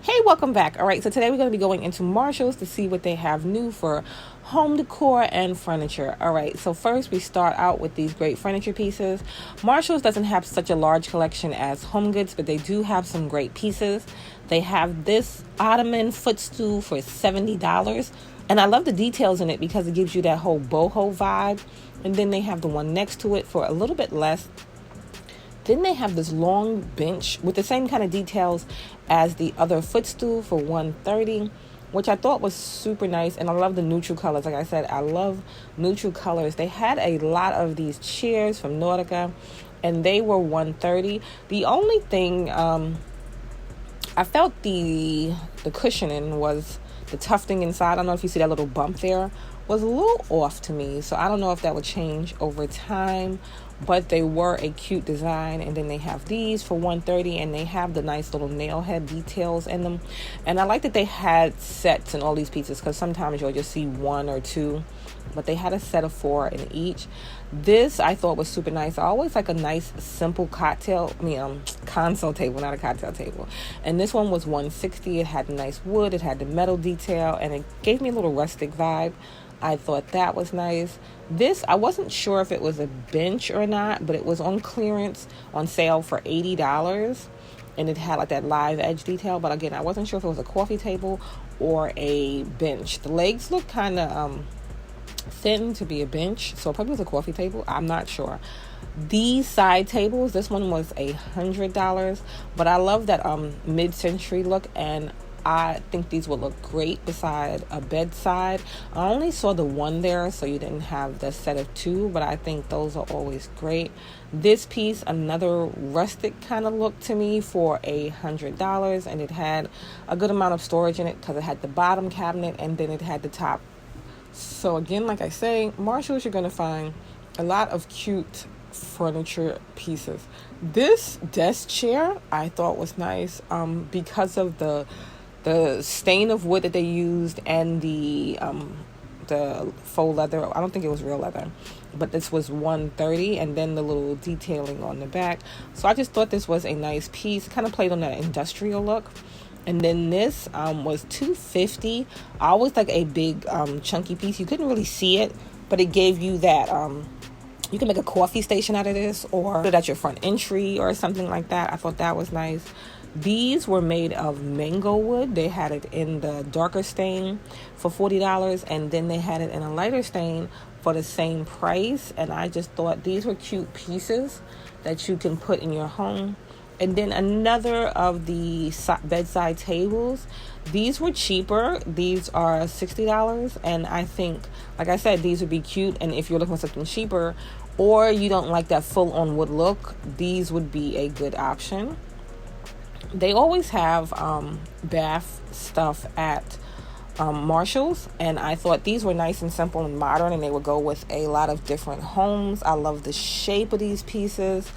Hey, welcome back. All right, so today we're going to be going into Marshall's to see what they have new for home decor and furniture. All right, so first we start out with these great furniture pieces. Marshall's doesn't have such a large collection as Home Goods, but they do have some great pieces. They have this Ottoman Footstool for $70, and I love the details in it because it gives you that whole boho vibe. And then they have the one next to it for a little bit less. Then they have this long bench with the same kind of details as the other footstool for $130, which I thought was super nice. And I love the neutral colors. Like I said, I love neutral colors. They had a lot of these chairs from Nautica, and they were $130. The only thing I felt the cushioning was the tufting inside. I don't know if you see that little bump there, was a little off to me. So I don't know if that would change over time, but they were a cute design. And then they have these for $130, and they have the nice little nail head details in them. And I like that they had sets in all these pieces, because sometimes you'll just see one or two, but they had a set of 4 in each. This I thought was super nice. I always like a nice simple console table, not a cocktail table. And this one was $160. It had nice wood, it had the metal detail, and it gave me a little rustic vibe. I thought that was nice. This, I wasn't sure if it was a bench or not, but it was on clearance on sale for $80. And it had like that live edge detail. But again, I wasn't sure if it was a coffee table or a bench. The legs look kind of thin to be a bench, so it probably was a coffee table. I'm not sure. These side tables, this one was $100, but I love that mid-century look, and I think these would look great beside a bedside. I only saw the one there, so you didn't have the set of 2, but I think those are always great. This piece, another rustic kind of look to me for $100, and it had a good amount of storage in it because it had the bottom cabinet and then it had the top. So again, like I say, Marshalls, you're going to find a lot of cute furniture pieces. This desk chair I thought was nice because of the stain of wood that they used, and the faux leather. I don't think it was real leather, but this was $130, and then the little detailing on the back. So I just thought this was a nice piece. Kind of played on that industrial look. And then this was $250. I always like a big chunky piece. You couldn't really see it, but it gave you that you can make a coffee station out of this, or put it at your front entry or something like that. I thought that was nice. These were made of mango wood. They had it in the darker stain for $40, and then they had it in a lighter stain for the same price. And I just thought these were cute pieces that you can put in your home. And then another of the bedside tables, these were cheaper. These are $60, and I think, like I said, these would be cute. And if you're looking for something cheaper, or you don't like that full-on wood look, these would be a good option. They always have bath stuff at Marshalls, and I thought these were nice and simple and modern, and they would go with a lot of different homes. I love the shape of these pieces,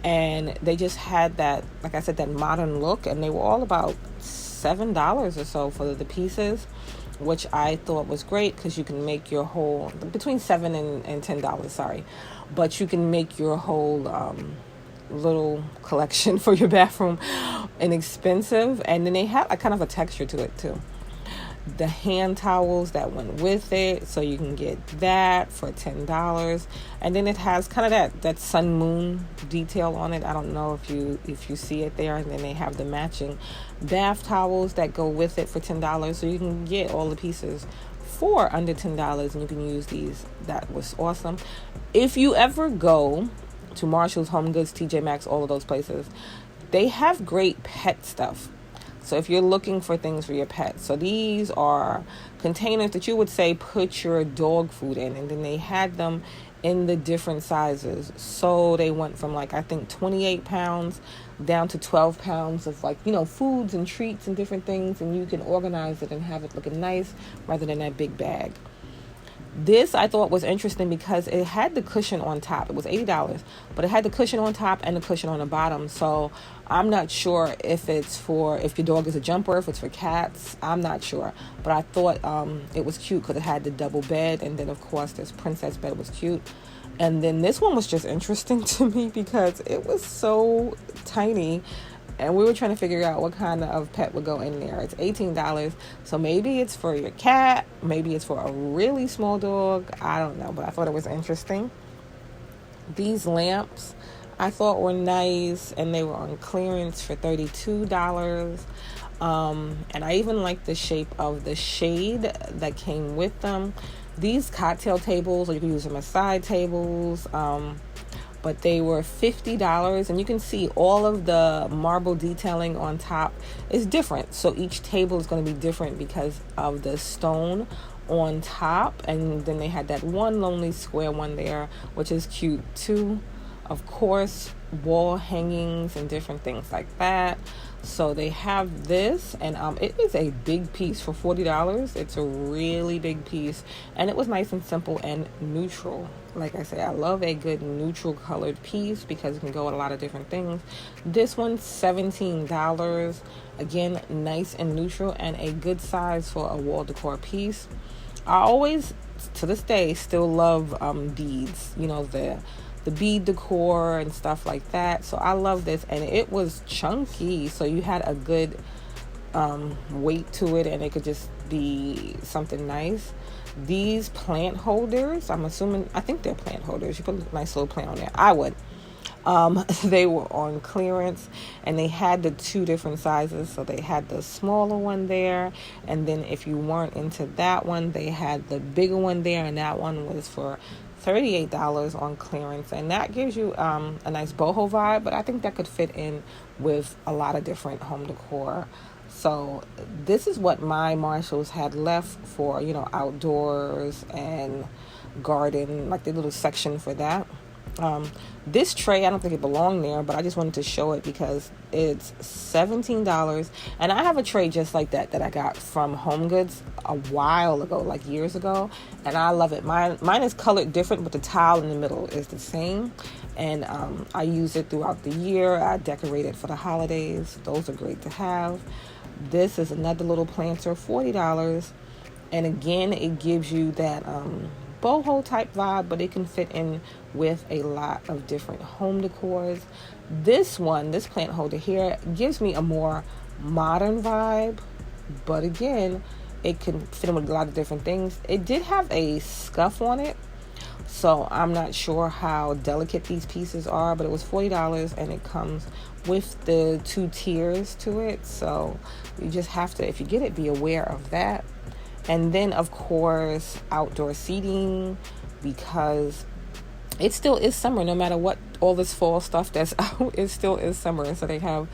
and they just had that, like I said, that modern look, and they were all about $7 or so for the pieces, which I thought was great because you can make your whole, between $7 and $10, sorry, but you can make your whole little collection for your bathroom inexpensive. And then they have a kind of a texture to it too. The hand towels that went with it, so you can get that for $10. And then it has kind of that sun moon detail on it. I don't know if you see it there. And then they have the matching bath towels that go with it for $10, so you can get all the pieces for under $10, and you can use these. That was awesome. If you ever go to Marshalls, Home Goods, TJ Maxx, all of those places, they have great pet stuff. So if you're looking for things for your pet, so these are containers that you would say put your dog food in, and then they had them in the different sizes. So they went from I think 28 pounds down to 12 pounds of foods and treats and different things, and you can organize it and have it looking nice rather than that big bag. This I thought was interesting because it had the cushion on top. It was $80, but it had the cushion on top and the cushion on the bottom. So I'm not sure if it's if your dog is a jumper, if it's for cats. I'm not sure. But I thought it was cute because it had the double bed. And then, of course, this princess bed was cute. And then this one was just interesting to me because it was so tiny. And we were trying to figure out what kind of pet would go in there. It's $18. So maybe it's for your cat. Maybe it's for a really small dog. I don't know. But I thought it was interesting. These lamps I thought were nice. And they were on clearance for $32. And I even like the shape of the shade that came with them. These cocktail tables, or you can use them as side tables. But they were $50, and you can see all of the marble detailing on top is different. So each table is going to be different because of the stone on top. And then they had that one lonely square one there, which is cute too. Of course, wall hangings and different things like that. So they have this, and it is a big piece for $40. It's a really big piece, and it was nice and simple and neutral. Like I say, I love a good neutral colored piece because it can go with a lot of different things. This one's $17. Again, nice and neutral and a good size for a wall decor piece. I always, to this day, still love beads. You know, the bead decor and stuff like that. So I love this, and it was chunky, so you had a good weight to it, and it could just be something nice. These plant holders, I think they're plant holders. You put a nice little plant on there. I would. They were on clearance, and they had the two different sizes. So they had the smaller one there, and then if you weren't into that one, they had the bigger one there, and that one was for $38 on clearance. And that gives you a nice boho vibe, but I think that could fit in with a lot of different home decor. So this is what my Marshalls had left for, outdoors and garden, like the little section for that. This tray, I don't think it belonged there, but I just wanted to show it because it's $17. And I have a tray just like that I got from Home Goods a while ago, like years ago. And I love it. Mine is colored different, but the tile in the middle is the same. And I use it throughout the year. I decorate it for the holidays. Those are great to have. This is another little planter, $40. And again, it gives you that boho type vibe, but it can fit in with a lot of different home decors. This plant holder here gives me a more modern vibe, but again, it can fit in with a lot of different things. It did have a scuff on it, so I'm not sure how delicate these pieces are, but it was $40, and it comes with the 2 tiers to it. So you just have to, if you get it, be aware of that. And then, of course, outdoor seating, because it still is summer. No matter what, all this fall stuff that's out, it still is summer. So they have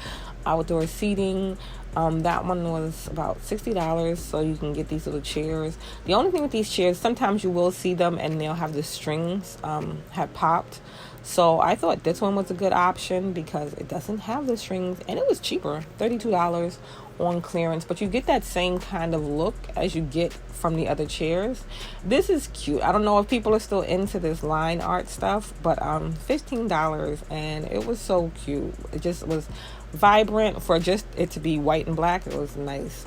outdoor seating. That one was about $60, so you can get these little chairs. The only thing with these chairs, sometimes you will see them and they'll have the strings have popped. So I thought this one was a good option because it doesn't have the strings, and it was cheaper, $32 on clearance, but you get that same kind of look as you get from the other chairs. This is cute. I don't know if people are still into this line art stuff, but $15, and it was so cute. It just was vibrant for just it to be white and black. It was nice.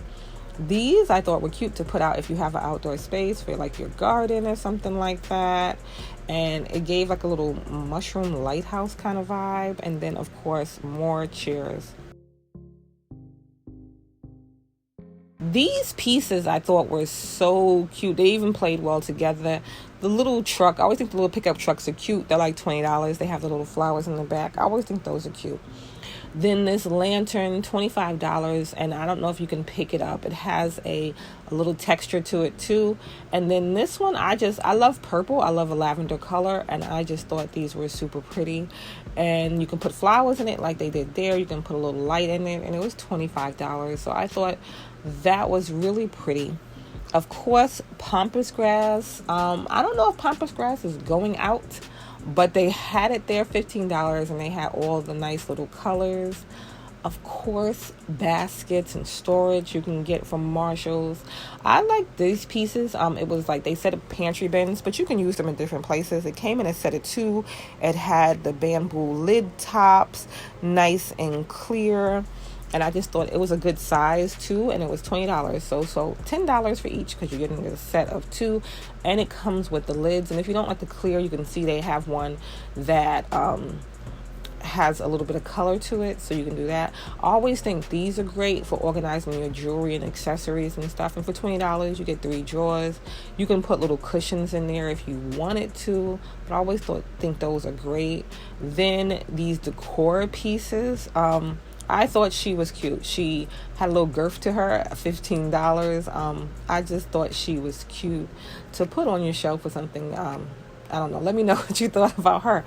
These I thought were cute to put out if you have an outdoor space for like your garden or something like that. And it gave like a little mushroom lighthouse kind of vibe. And then, of course, more chairs. These pieces I thought were so cute. They even played well together. The little truck, I always think the little pickup trucks are cute. They're like $20. They have the little flowers in the back. I always think those are cute. Then this lantern, $25, and I don't know if you can pick it up. It has a little texture to it too. And then this one, I love purple. I love a lavender color, and I just thought these were super pretty. And you can put flowers in it like they did there. You can put a little light in it, and it was $25. So I thought that was really pretty. Of course, pampas grass. I don't know if pampas grass is going out, but they had it there, $15, and they had all the nice little colors. Of course, baskets and storage you can get from Marshalls. I like these pieces. It was like they said pantry bins, but you can use them in different places. It came in a set of 2. It had the bamboo lid tops, nice and clear. And I just thought it was a good size too, and it was $20. So $10 for each because you're getting a set of 2, and it comes with the lids. And if you don't like the clear, you can see they have one that has a little bit of color to it, so you can do that. I always think these are great for organizing your jewelry and accessories and stuff. And for $20, you get 3 drawers. You can put little cushions in there if you wanted to, but I always think those are great. Then these decor pieces, I thought she was cute. She had a little girth to her, $15. I just thought she was cute to put on your shelf or something. I don't know. Let me know what you thought about her.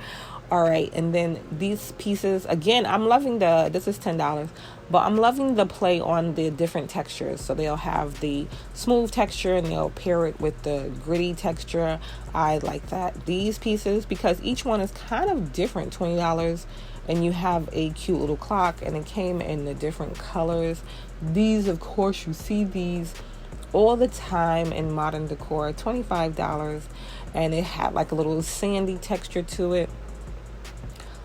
All right, and then these pieces, again, I'm loving this is $10, but I'm loving the play on the different textures. So they'll have the smooth texture and they'll pair it with the gritty texture. I like that. These pieces, because each one is kind of different, $20, and you have a cute little clock, and it came in the different colors. These, of course, you see these all the time in modern decor, $25, and it had like a little sandy texture to it.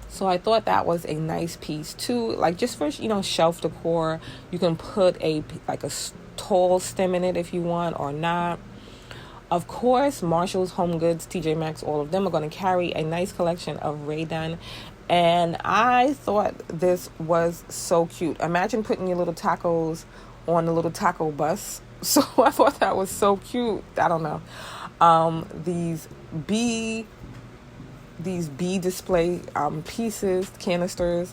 So I thought that was a nice piece too, like just for, shelf decor. You can put a tall stem in it if you want or not. Of course, Marshalls, Home Goods, TJ Maxx, all of them are going to carry a nice collection of Ray-Dun. And I thought this was so cute. Imagine putting your little tacos on the little taco bus. So I thought that was so cute. I don't know. These bee display pieces, canisters,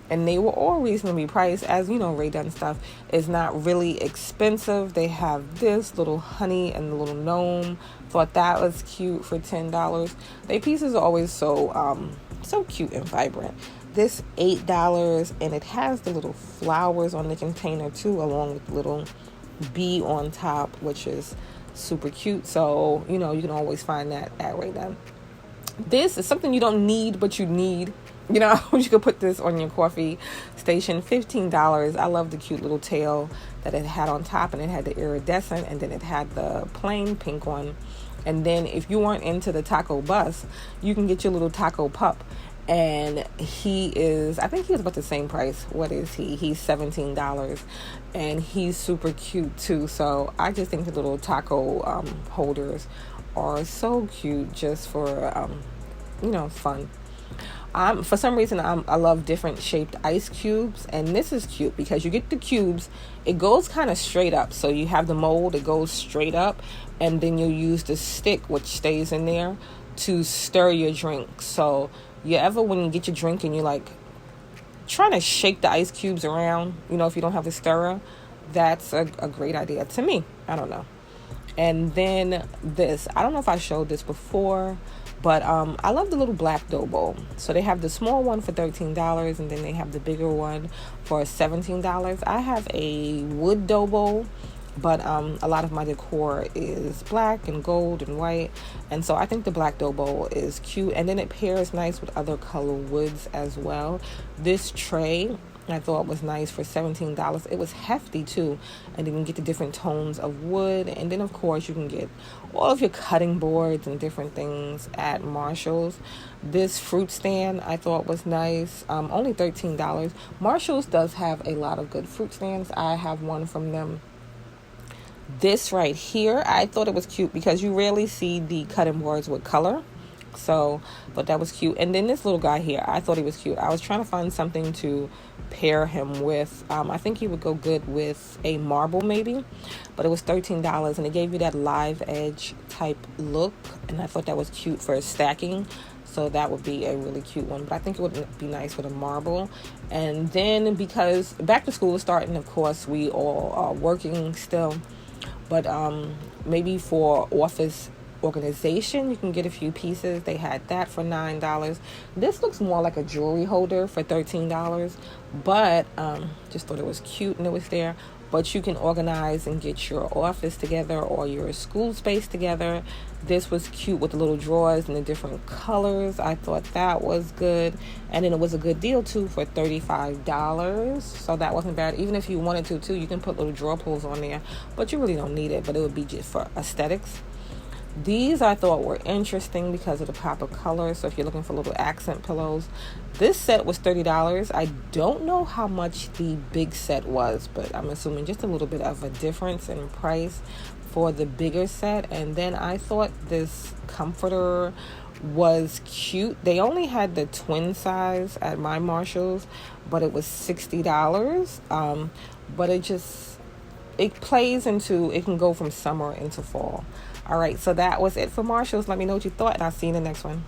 and they were all reasonably priced. As you know, Ray-Dun stuff is not really expensive. They have this little honey and the little gnome. Thought that was cute for $10. They pieces are always so cute and vibrant. This $8, and it has the little flowers on the container too, along with the little bee on top, which is super cute. So you can always find that at Ray-Dun. This is something you don't need, but you need. You could put this on your coffee station. $15. I love the cute little tail that it had on top, and it had the iridescent, and then it had the plain pink one. And then if you weren't into the taco bus, you can get your little taco pup. And I think he was about the same price. What is he? He's $17. And he's super cute too. So I just think the little taco holders are so cute just for fun. For some reason I love different shaped ice cubes, and this is cute because you get the cubes, it goes kind of straight up, so you have the mold, it goes straight up, and then you use the stick which stays in there to stir your drink. So when you get your drink and you're like trying to shake the ice cubes around, if you don't have a stirrer, that's a great idea to me. I don't know. And then this, I don't know if I showed this before, but I love the little black dough bowl. So they have the small one for $13, and then they have the bigger one for $17. I have a wood dough bowl, but a lot of my decor is black and gold and white, and so I think the black dough bowl is cute, and then it pairs nice with other color woods as well. This tray I thought was nice for $17. It was hefty too, and then you can get the different tones of wood, and then of course you can get all of your cutting boards and different things at Marshalls. This fruit stand I thought was nice, only $13. Marshalls does have a lot of good fruit stands. I have one from them. This right here, I thought it was cute because you rarely see the cutting boards with color. So, but that was cute. And then this little guy here, I thought he was cute. I was trying to find something to pair him with. I think he would go good with a marble maybe, but it was $13, and it gave you that live edge type look, and I thought that was cute for stacking. So that would be a really cute one, but I think it would be nice with a marble. And then because back to school is starting, of course, we all are working still, but maybe for office organization you can get a few pieces. They had that for $9. This looks more like a jewelry holder for $13, but just thought it was cute and it was there. But you can organize and get your office together or your school space together. This was cute with the little drawers and the different colors. I thought that was good. And then it was a good deal too for $35. So that wasn't bad. Even if you wanted to too, you can put little drawer pulls on there, but you really don't need it, but it would be just for aesthetics. These I thought were interesting because of the pop of color. So if you're looking for little accent pillows, this set was $30. I don't know how much the big set was, but I'm assuming just a little bit of a difference in price for the bigger set. And then I thought this comforter was cute. They only had the twin size at my Marshalls, but it was $60. But it plays into, it can go from summer into fall. All right, so that was it for Marshalls. Let me know what you thought, and I'll see you in the next one.